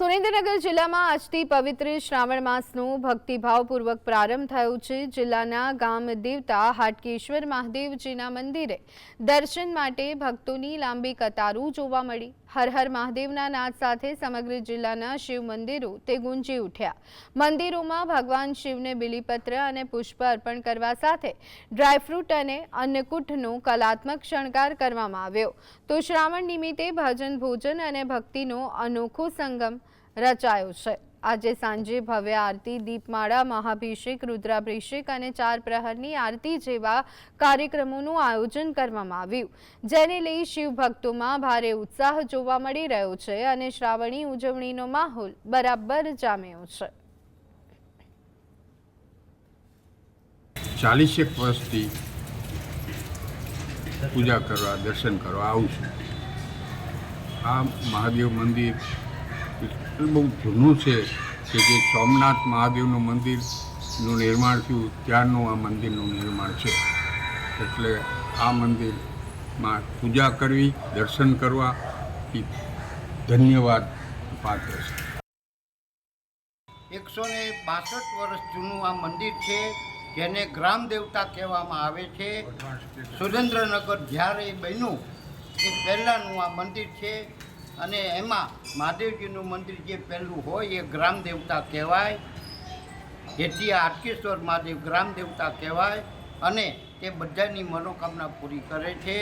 સુરેન્દ્રનગર જિલ્લામાં આજથી પવિત્ર શ્રાવણ માસનો ભક્તિભાવપૂર્વક પ્રારંભ થયો છે। જિલ્લાના ગામ દેવતા હાટકેશ્વર મહાદેવજીના મંદિરે દર્શન માટે ભક્તોની લાંબી કતારો જોવા મળી। હર હર મહાદેવના નાદ સાથે સમગ્ર જિલ્લાના શિવ મંદિરો તે ગુંજી ઉઠ્યા। મંદિરોમાં ભગવાન શિવને બિલીપત્ર અને પુષ્પ અર્પણ કરવા સાથે ડ્રાયફ્રૂટ અને અન્નકૂટનો કલાત્મક શણગાર કરવામાં આવ્યો। તો શ્રાવણ નિમિત્તે ભજન ભોજન અને ભક્તિનો અનોખો સંગમ રચાયો છે। આજે સાંજે ભવ્ય આરતી, દીપમાળા, મહાભિષેક, રુદ્રાભિષેક અને 4 પ્રહરની આરતી જેવા કાર્યક્રમોનું આયોજન કરવામાં આવ્યું, જેને લઈ શિવ ભક્તોમાં ભારે ઉત્સાહ જોવા મળી રહ્યો છે અને શ્રાવણી ઉજવણીનો માહોલ બરાબર જામ્યો છે। 40 વર્ષથી પૂજા કરવા, દર્શન કરવા આવું છું। આ મહાદેવ મંદિર બહુ જૂનું છે કે જે સોમનાથ મહાદેવનું મંદિરનું નિર્માણ થયું ત્યારનું આ મંદિરનું નિર્માણ છે। એટલે આ મંદિરમાં પૂજા કરવી, દર્શન કરવા એ ધન્યવાદ પાત્ર છે। 162 વર્ષ જૂનું આ મંદિર છે, જેને ગ્રામ દેવતા કહેવામાં આવે છે। સુરેન્દ્રનગર જ્યારે બન્યું એ પહેલાંનું આ મંદિર છે અને એમાં મહાદેવજીનું મંદિર જે પહેલું હોય એ ગ્રામ દેવતા કહેવાય। જેથી આ હાટકેશ્વર મહાદેવ ગ્રામ દેવતા કહેવાય અને તે બધાની મનોકામના પૂરી કરે છે।